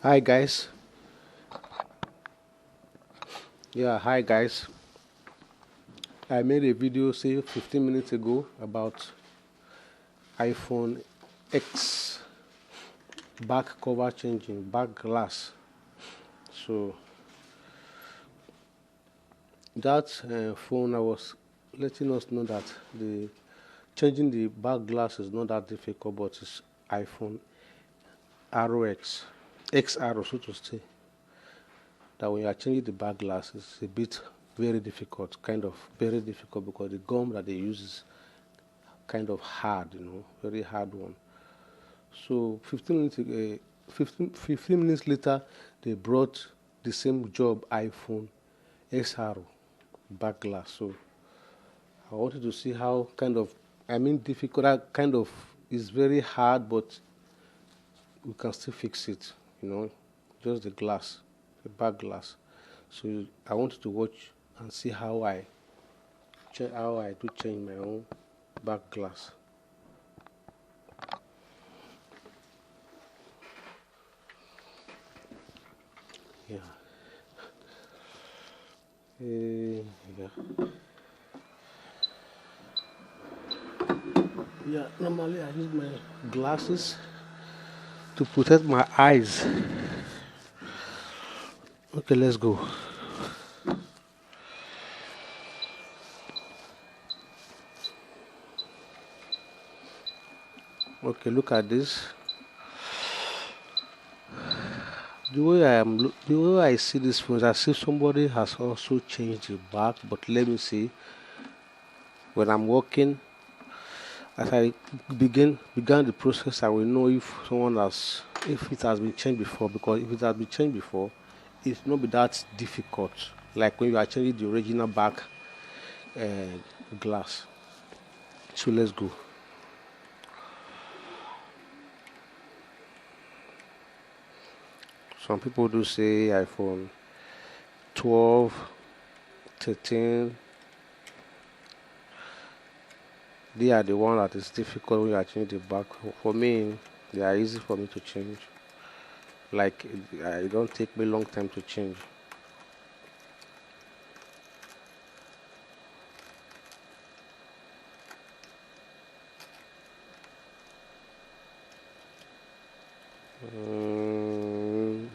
Hi guys. Yeah, hi guys. I made a video say 15 minutes ago about iPhone X back cover changing, back glass. So that phone, I was letting us know that the changing the back glass is not that difficult, but it's iPhone ROX, XR, so to say. That when you are changing the back glass, it's a bit very difficult, kind of very difficult because the gum that they use is kind of hard, very hard one. So 15 minutes later, they brought the same job iPhone XR back glass. So I wanted to see how difficult, that kind of is very hard, but we can still fix it, just the glass, the back glass. So I wanted to watch and see how I do change my own back glass. Yeah. Yeah. Yeah, normally I use my glasses to protect my eyes. Okay, let's go. Okay, look at this. The way I see this phone is as if somebody has also changed the back. But let me see. When I'm walking, as I began the process, I will know if it has been changed before. Because if it has been changed before, it's not be that difficult. Like when you are changing the original back uh, glass. So let's go. Some people do say iPhone 12, 13. They are the one that is difficult when you are changing the back. For me, they are easy for me to change. Like it don't take me long time to change.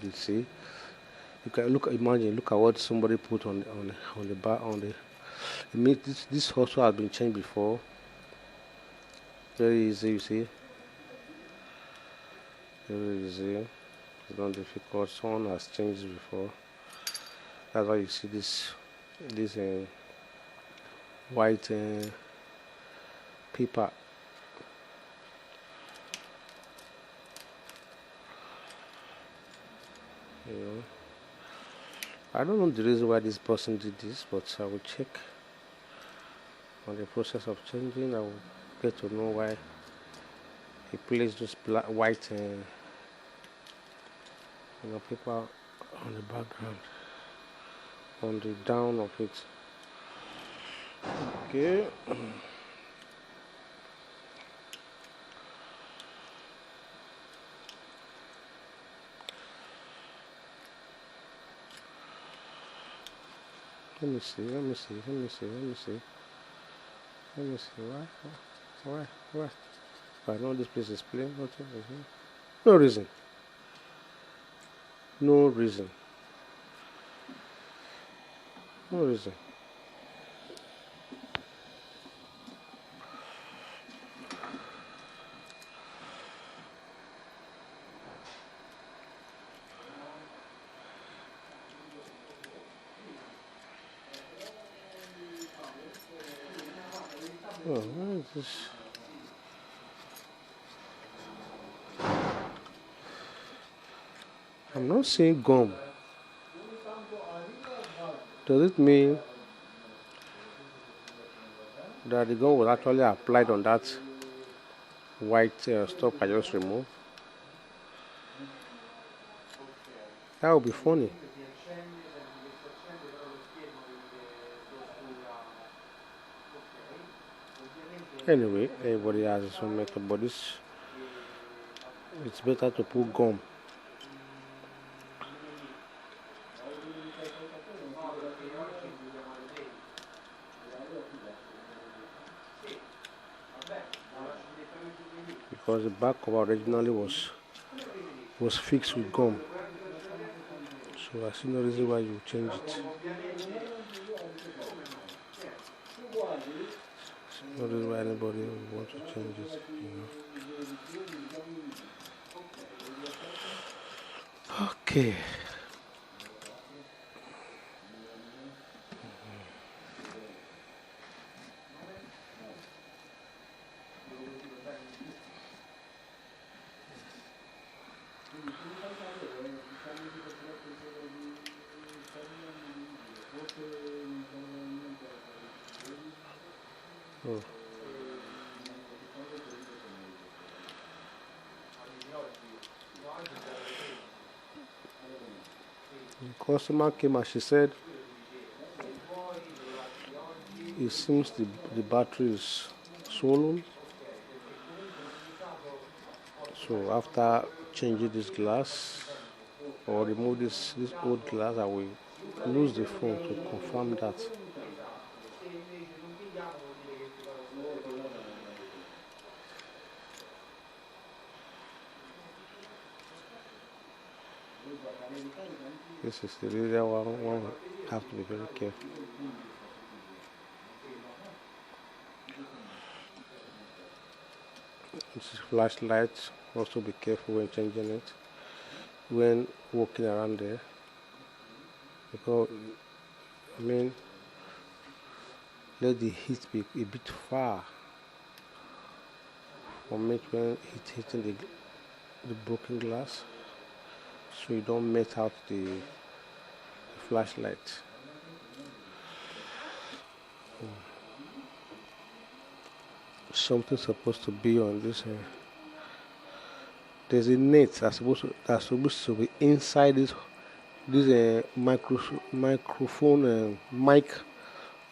You see, you can look at what somebody put on the back on the. It means this also has been changed before. Very easy, you see. Very easy. It's not difficult. Someone has changed it before. That's why you see this white paper. You know. I don't know the reason why this person did this, but I will check on the process of changing. I will get to know why he placed those white paper on the background, on the down of it. Okay. Let me see. Let me see. Let me see. Let me see. Let me see. Why? Why? Why? I know this place is plain. Nothing. No reason. No reason. No reason. Oh, why is this? I'm not seeing gum. Does it mean that the gum was actually applied on that white stuff I just removed? That would be funny. Anyway, everybody has his own method, but it's better to put gum. because the back cover originally was fixed with gum. So I see no reason why you change it. No reason why anybody would want to change it. Okay. Oh. The customer came and she said it seems the battery is swollen. So after changing this glass or remove this old glass, I will lose the phone to confirm that. This is the area one have to be very careful. This is flashlight. Also be careful when changing it, when walking around there, because I mean let the heat be a bit far from it when it hitting the broken glass, so you don't melt out the flashlight. Something supposed to be on this. There's a net that's supposed to be inside this microphone mic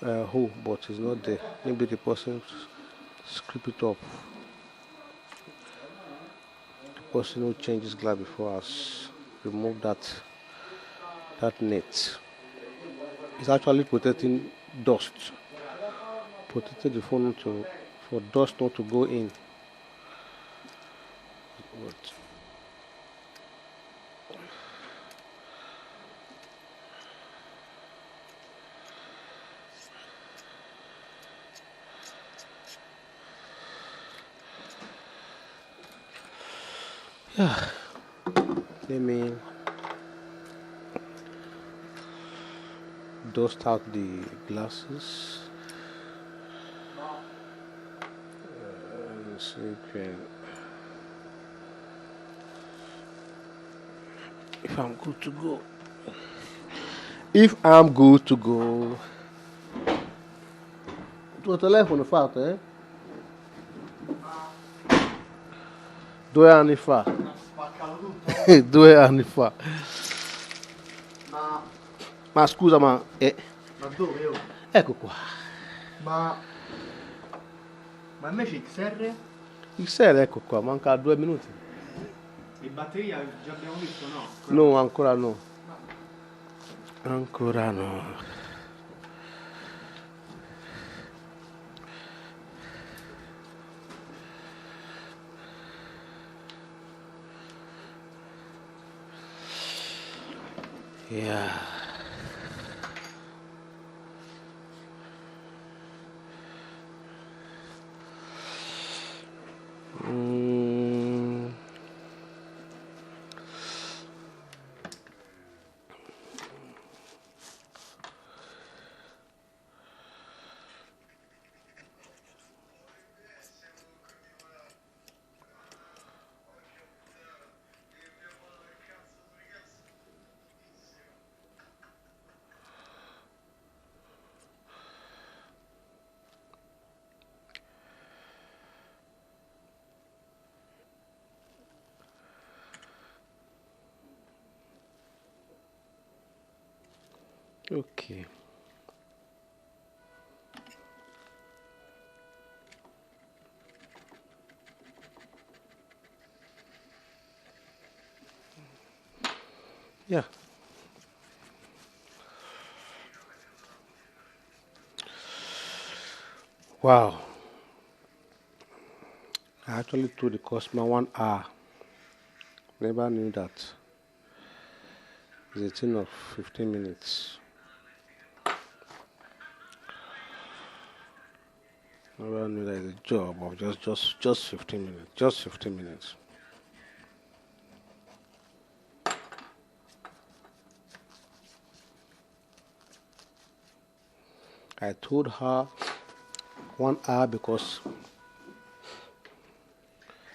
hole, but it's not there. Maybe the person scrape it up. The person who changes glass before us remove that net. It's actually protecting dust, protecting the phone for dust not to go in. But yeah, let me dust out the glasses. Let's see if I'm good to go. If I'm good to go. Tuo telefono fatto, eh? Due anni fa. Spaccato tutto? 2 anni fa. Ma, Ma scusa, ma dove io? ecco qua. Ma, ma invece XR? Il serie, ecco qua, manca 2 minuti. E batteria già abbiamo visto, no? No, ancora no. Ancora no. Yeah. Mm. Okay. Yeah. Wow. I actually told the customer 1 hour. Never knew that. It's a thing of 15 minutes. Never knew that it's a job of just 15 minutes. Just 15 minutes. I told her 1 hour because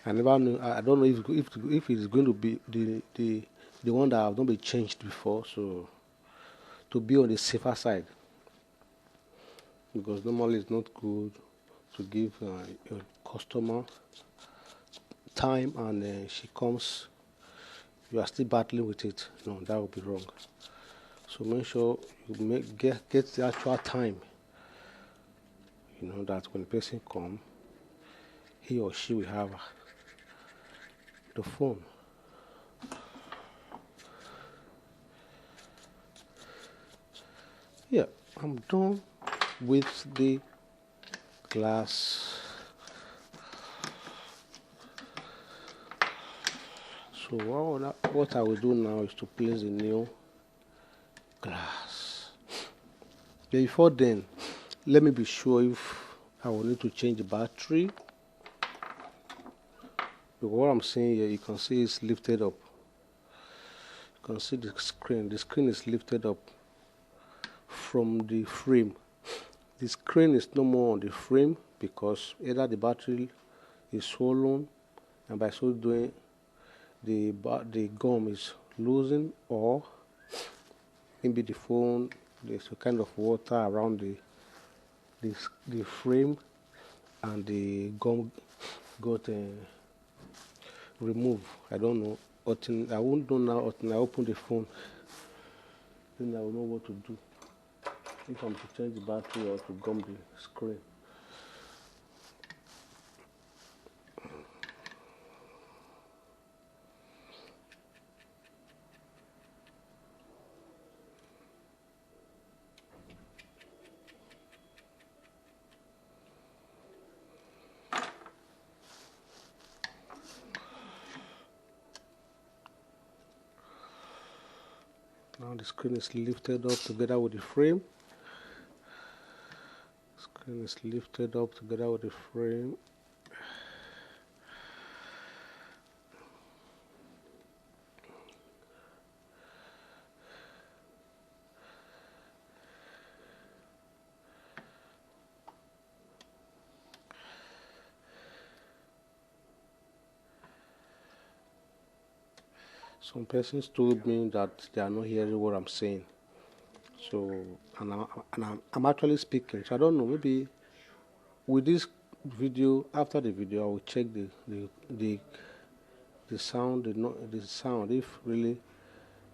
I never knew. I don't know if it's going to be the one that have not been changed before. So to be on the safer side, because normally it's not good to give your customer time and she comes, you are still battling with it. No, that would be wrong. So make sure you get the actual time. You know that when the person come, he or she will have the phone. Yeah, I'm done with the glass. So what I will do now is to place the new glass. Before then, let me be sure if I will need to change the battery. Because what I'm saying here, you can see it's lifted up. You can see the screen. The screen is lifted up from the frame. The screen is no more on the frame because either the battery is swollen, and by so doing, the gum is losing, or maybe the phone, there's a kind of water around the frame, and the gum got removed. I don't know. I won't know now until I open the phone. Then I will know what to do. If I'm to change the battery or to gum the screen. Now the screen is lifted up together with the frame. Screen is lifted up together with the frame. Some persons told me that they are not hearing what I'm saying. So, I'm actually speaking. So I don't know. Maybe with this video, after the video, I will check the sound, the sound. If really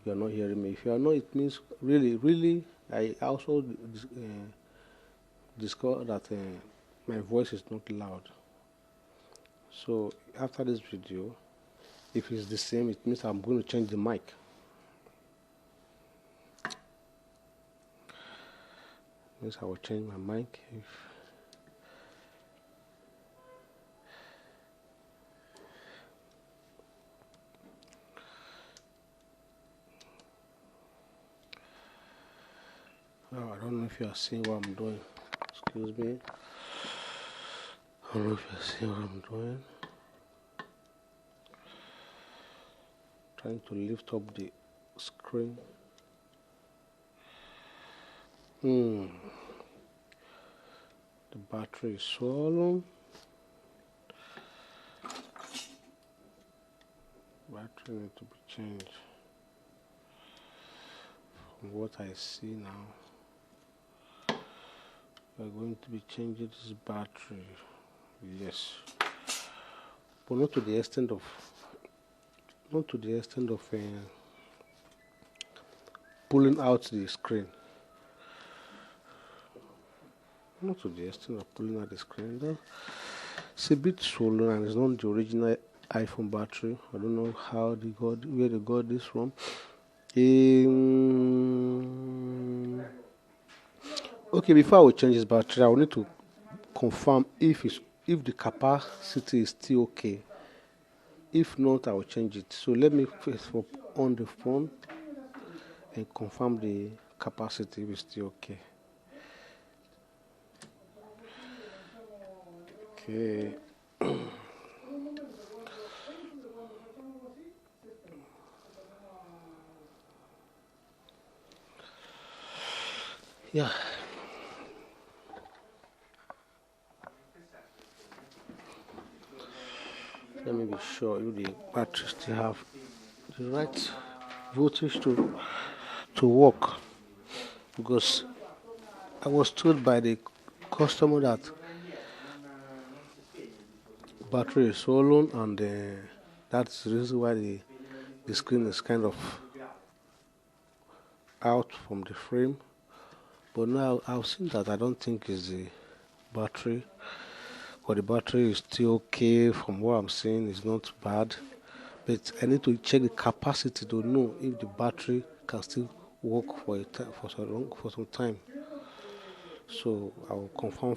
you are not hearing me, if you are not, it means really. I also discovered that my voice is not loud. So after this video, if it's the same, it means I'm going to change the mic. It means I will change my mic. I don't know if you are seeing what I'm doing. Excuse me. I don't know if you are seeing what I'm doing. Trying to lift up the screen. The battery is swollen. Battery needs to be changed. From what I see now, we're going to be changing this battery. Yes, but not to the extent of pulling out the screen. Not to the extent of pulling out the screen. Though. It's a bit swollen and it's not the original iPhone battery. I don't know where they got this from. Okay, before I will change this battery, I will need to confirm if it's if the capacity is still okay. If not, I will change it. So let me first on the phone and confirm the capacity is still okay. Okay. Yeah. Let me be sure if the battery still have the right voltage to work, because I was told by the customer that battery is swollen, and that's the reason why the screen is kind of out from the frame. But now I've seen that I don't think it's the battery, but the battery is still okay from what I'm seeing. It's not bad, but I need to check the capacity to know if the battery can still work for for some time. So I will confirm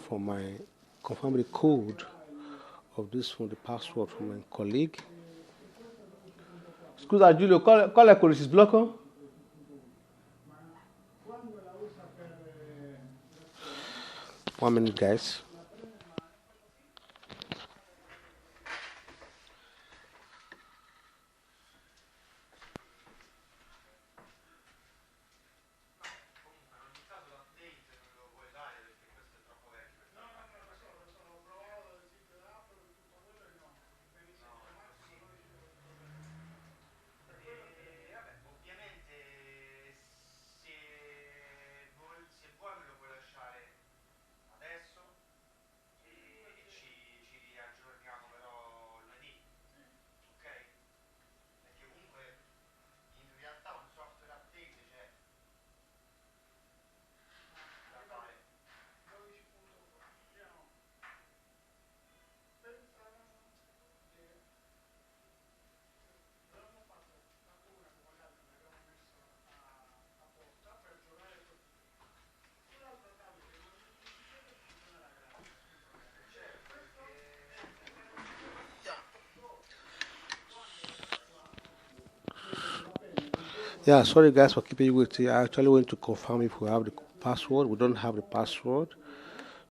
the code of this phone, the password from my colleague. Scusa Giulio, qual è quello che si sblocca? 1 minute, guys. Yeah, sorry guys for keeping you waiting. I actually went to confirm if we have the password. We don't have the password.